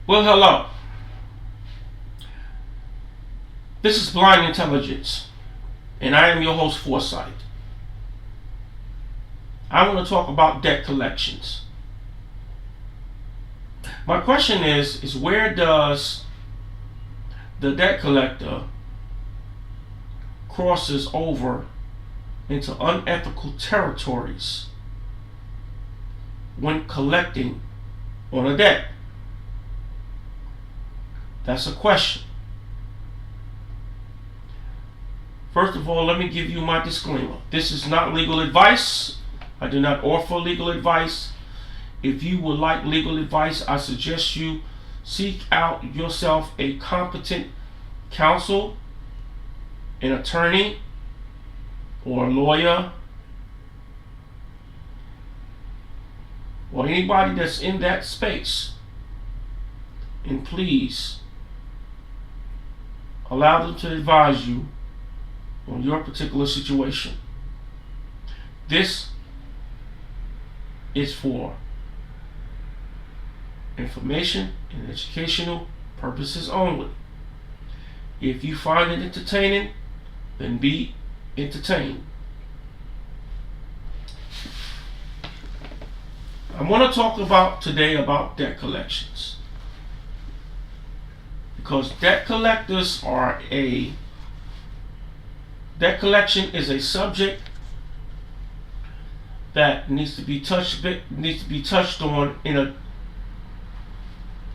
Well, hello. This is Blind Intelligence, and I am your host, Foresight. I want to talk about debt collections. My question is where does the debt collector crosses over into unethical territories when collecting on a debt? That's a question. First of all, let me give you my disclaimer. This is not legal advice. I do not offer legal advice. If you would like legal advice, I suggest you seek out yourself a competent counsel, an attorney, or a lawyer, or anybody that's in that space. And please allow them to advise you on your particular situation. This is for information and educational purposes only. If you find it entertaining, then be entertained. I want to talk today about debt collections, because debt collection is a subject that needs to be touched on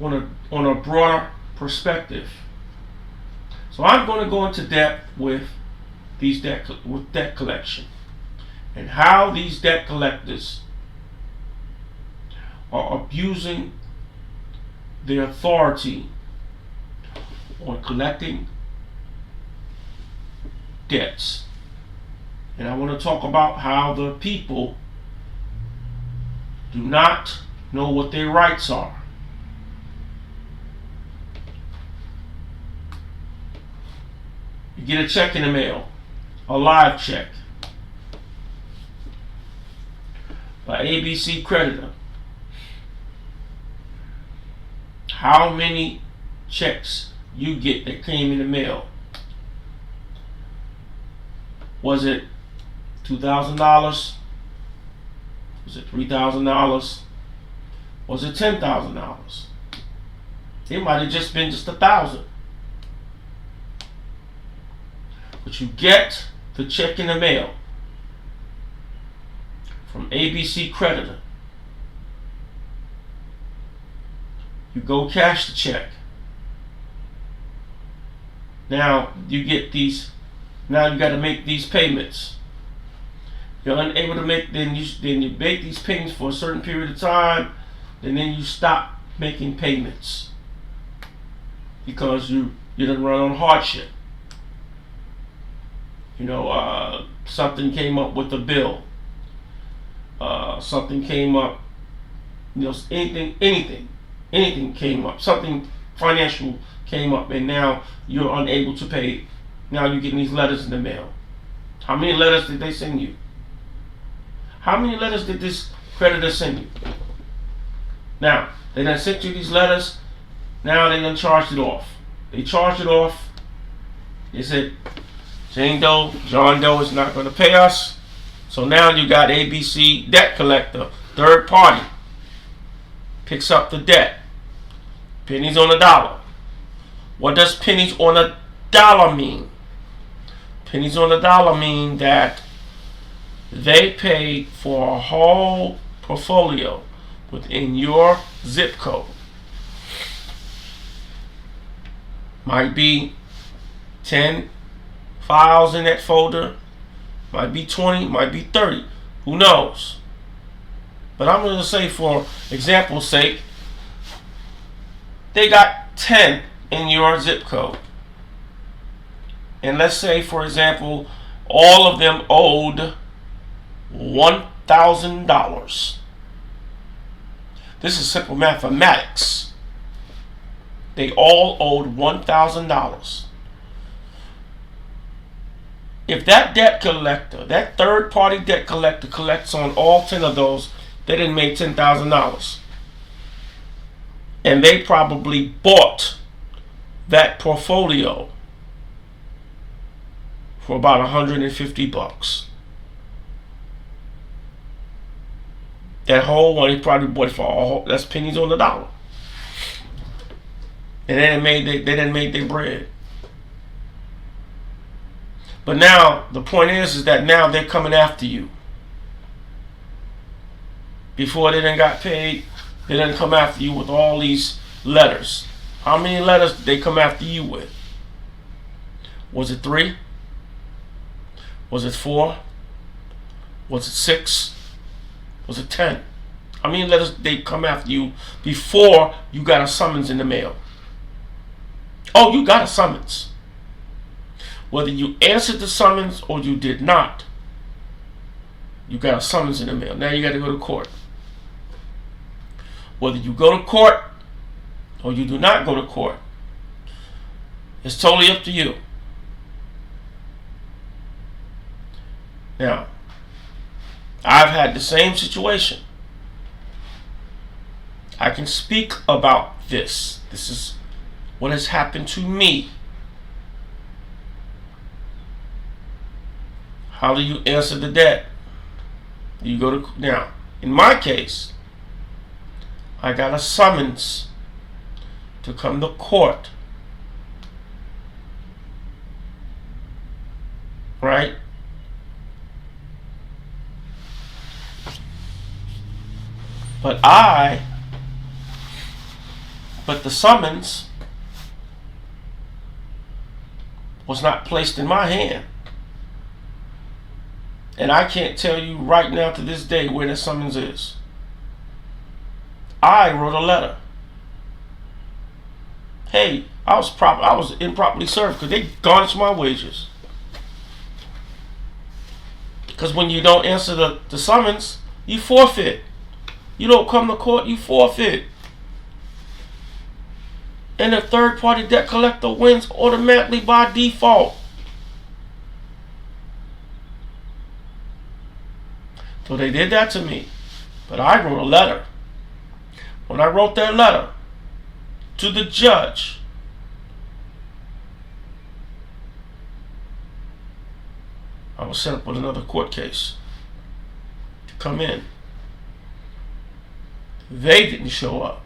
on a broader perspective. So I'm going to go into depth with debt collection and how these debt collectors are abusing their authority on collecting debts. And I want to talk about how the people do not know what their rights are. You get a check in the mail, a live check by ABC Creditor. How many checks you get that came in the mail? Was it $2,000? Was it $3,000? Was it $10,000? It might have just been just $1,000. But you get the check in the mail from ABC Creditor. You go cash the check. Now you get these. Now you got to make these payments. You're unable to make. Then you make these payments for a certain period of time, and then you stop making payments because you done run on hardship. Something came up with the bill. Something came up. Anything came up. Something financial came up, and now you're unable to pay. Now you're getting these letters in the mail. How many letters did they send you? How many letters did this creditor send you? Now, they done sent you these letters. Now they done charged it off. They charged it off. They said, John Doe is not going to pay us. So now you got ABC debt collector, third party, picks up the debt. Pennies on the dollar. What does pennies on a dollar mean? Pennies on the dollar mean that they paid for a whole portfolio within your zip code. Might be 10 files in that folder, might be 20, might be 30, who knows? But I'm going to say, for example's sake, they got 10 in your zip code. And let's say, for example, all of them owed $1,000. This is simple mathematics. They all owed $1,000. If that debt collector, that third party debt collector, collects on all 10 of those, they didn't make $10,000. and they probably bought that portfolio for about $150. That whole one, he probably bought it for all. That's pennies on the dollar. And they didn't made their bread. But now the point is that now they're coming after you. Before they done got paid, they done come after you with all these letters. How many letters did they come after you with? Was it 3? Was it 4? Was it 6? Was it 10? How many letters did they come after you before you got a summons in the mail? Oh, you got a summons. Whether you answered the summons or you did not, you got a summons in the mail. Now you got to go to court. Whether you go to court or you do not go to court, it's totally up to you. Now, I've had the same situation. I can speak about this. This is what has happened to me. How do you answer the debt? You go to, now, in my case, I got a summons to come to court. Right? But the summons was not placed in my hand. And I can't tell you right now to this day where the summons is. I wrote a letter. Hey, I was improperly served because they garnished my wages. Because when you don't answer the summons, you forfeit. You don't come to court, you forfeit. And the third party debt collector wins automatically by default. So they did that to me. But I wrote a letter. When I wrote that letter to the judge, I was set up with another court case to come in. They didn't show up.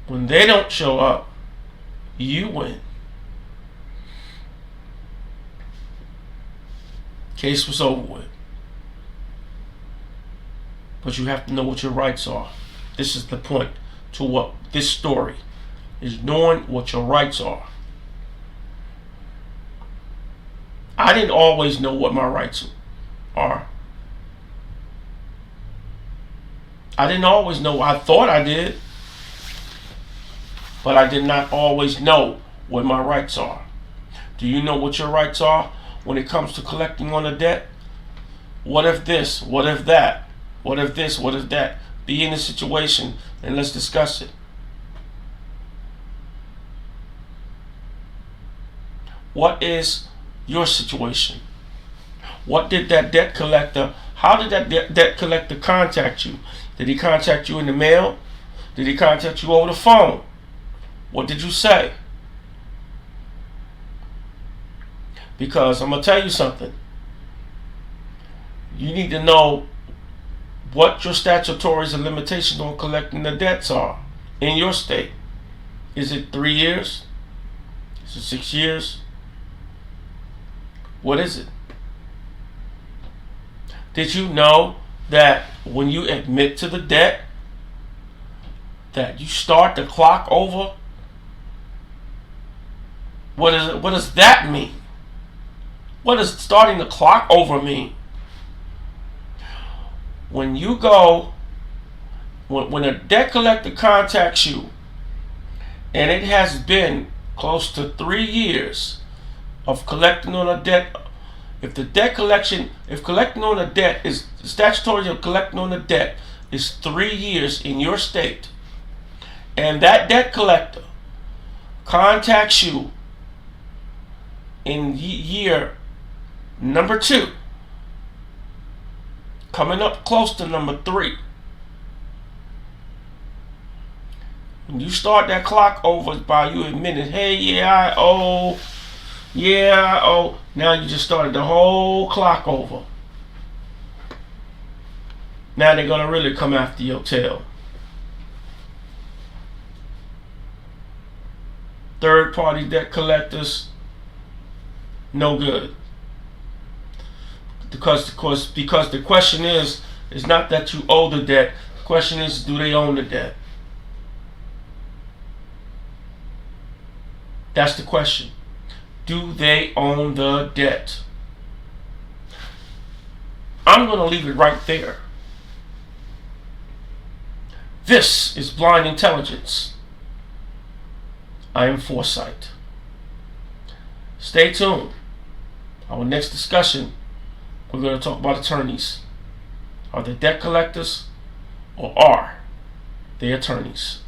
When they don't show up, you win. Case was over with. But you have to know what your rights are. This is the point to what this story is, knowing what your rights are. I didn't always know what my rights are. I didn't always know. I thought I did. But I did not always know what my rights are. Do you know what your rights are when it comes to collecting on a debt? What if this? What if that? What if this? What if that? Be in a situation and let's discuss it. What is your situation? What did that debt collector, how did that debt collector contact you? Did he contact you in the mail? Did he contact you over the phone? What did you say? Because I'm going to tell you something. You need to know what your statutories and limitations on collecting the debts are in your state. Is it 3 years? Is it 6 years? What is it? Did you know that when you admit to the debt, that you start the clock over? What does that mean? What does starting the clock over mean? When you go, when a debt collector contacts you, and it has been close to 3 years of collecting on a debt, if collecting on a debt is statutory of collecting on a debt is 3 years in your state, and that debt collector contacts you in year number 2, coming up close to number 3, When you start that clock over by you admitting, hey, yeah, I owe, now you just started the whole clock over. Now they're going to really come after your tail. Third party debt collectors, no good. Because the question is not that you owe the debt. The question is, do they own the debt? That's the question. Do they own the debt? I'm going to leave it right there. This is Blind Intelligence. I am Foresight. Stay tuned. Our next discussion, we're going to talk about attorneys. Are they debt collectors or are they attorneys?